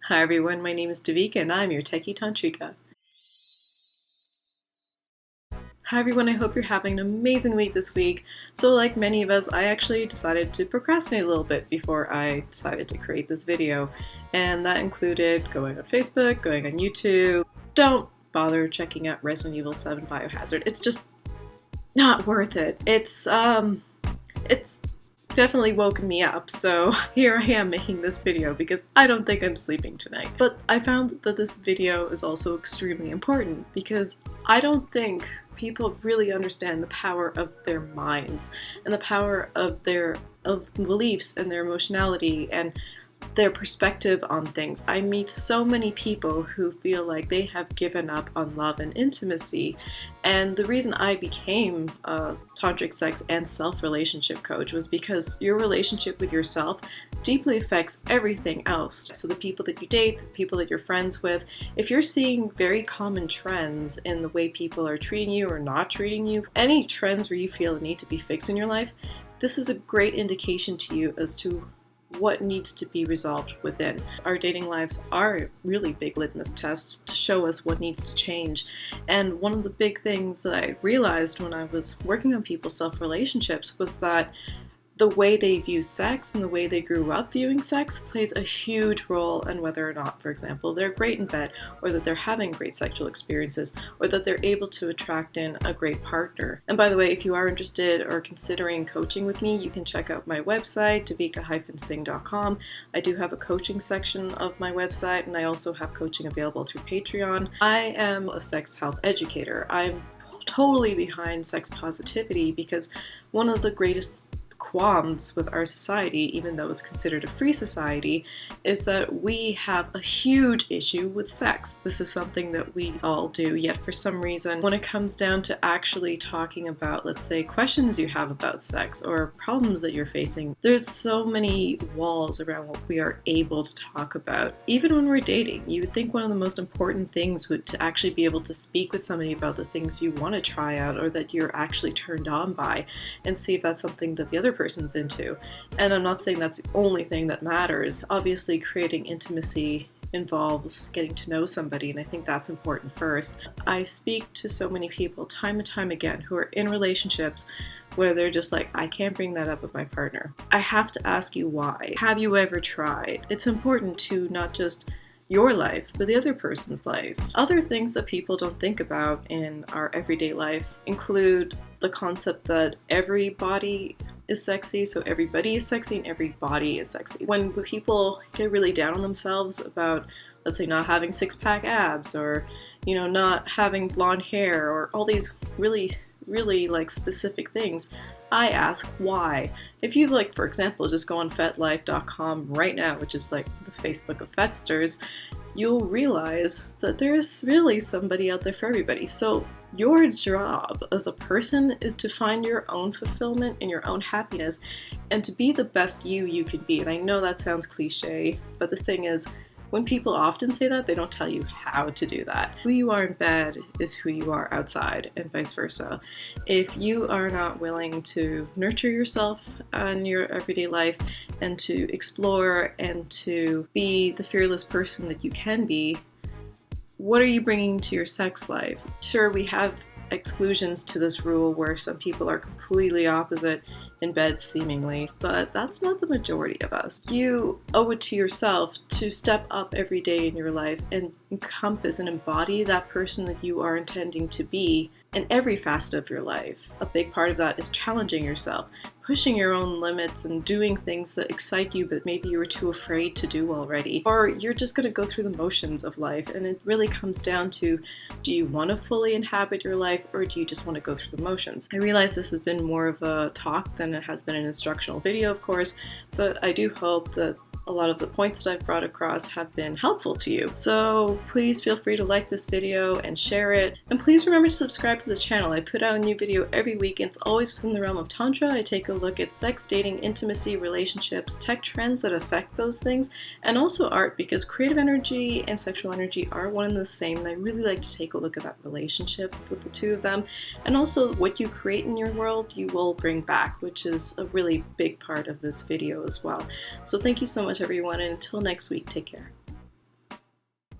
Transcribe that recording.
Hi everyone, my name is Davika and I'm your Techie Tantrika. Hi everyone, I hope you're having an amazing week this week. So like many of us, I actually decided to procrastinate a little bit before I decided to create this video. And that included going on Facebook, going on YouTube. Don't bother checking out Resident Evil 7 Biohazard. It's just not worth it. It's definitely woken me up, so here I am making this video because I don't think I'm sleeping tonight. But I found that this video is also extremely important because I don't think people really understand the power of their minds and the power of their beliefs and their emotionality and their perspective on things. I meet so many people who feel like they have given up on love and intimacy, and the reason I became a tantric sex and self-relationship coach was because your relationship with yourself deeply affects everything else. So the people that you date, the people that you're friends with, if you're seeing very common trends in the way people are treating you or not treating you, any trends where you feel need to be fixed in your life, this is a great indication to you as to what needs to be resolved within. Our dating lives are really big litmus tests to show us what needs to change. And one of the big things that I realized when I was working on people's self-relationships was that the way they view sex and the way they grew up viewing sex plays a huge role in whether or not, for example, they're great in bed, or that they're having great sexual experiences, or that they're able to attract in a great partner. And by the way, if you are interested or considering coaching with me, you can check out my website, davika-singh.com. I do have a coaching section of my website, and I also have coaching available through Patreon. I am a sex health educator. I'm totally behind sex positivity because one of the greatest qualms with our society, even though it's considered a free society, is that we have a huge issue with sex. This is something that we all do, yet for some reason, when it comes down to actually talking about, let's say, questions you have about sex or problems that you're facing, there's so many walls around what we are able to talk about. Even when we're dating, you would think one of the most important things would to actually be able to speak with somebody about the things you want to try out or that you're actually turned on by, and see if that's something that the other person's into. And I'm not saying that's the only thing that matters. Obviously, creating intimacy involves getting to know somebody, and I think that's important first. I speak to so many people time and time again who are in relationships where they're just like, I can't bring that up with my partner. I have to ask you why. Have you ever tried? It's important to not just your life, but the other person's life. Other things that people don't think about in our everyday life include the concept that every body is sexy, so everybody is sexy and every body is sexy. When people get really down on themselves about, let's say, not having six-pack abs, or, you know, not having blonde hair, or all these really like specific things, I ask why. If you, like, for example, just go on fetlife.com right now, which is like the Facebook of Fetsters, you'll realize that there's really somebody out there for everybody. So your job as a person is to find your own fulfillment and your own happiness and to be the best you can be. And I know that sounds cliche, but the thing is, when people often say that, they don't tell you how to do that. Who you are in bed is who you are outside, and vice versa. If you are not willing to nurture yourself in your everyday life and to explore and to be the fearless person that you can be, what are you bringing to your sex life? Sure, we have exclusions to this rule where some people are completely opposite in bed seemingly, but that's not the majority of us. You owe it to yourself to step up every day in your life and encompass and embody that person that you are intending to be in every facet of your life. A big part of that is challenging yourself, pushing your own limits and doing things that excite you but maybe you were too afraid to do already. Or you're just going to go through the motions of life, and it really comes down to, do you want to fully inhabit your life or do you just want to go through the motions? I realize this has been more of a talk than it has been an instructional video, of course, but I do hope that a lot of the points that I've brought across have been helpful to you. So please feel free to like this video and share it. And please remember to subscribe to the channel. I put out a new video every week, and it's always within the realm of Tantra. I take a look at sex, dating, intimacy, relationships, tech trends that affect those things, and also art, because creative energy and sexual energy are one and the same, and I really like to take a look at that relationship with the two of them. And also, what you create in your world, you will bring back, which is a really big part of this video as well. So thank you so much, everyone, and until next week, take care.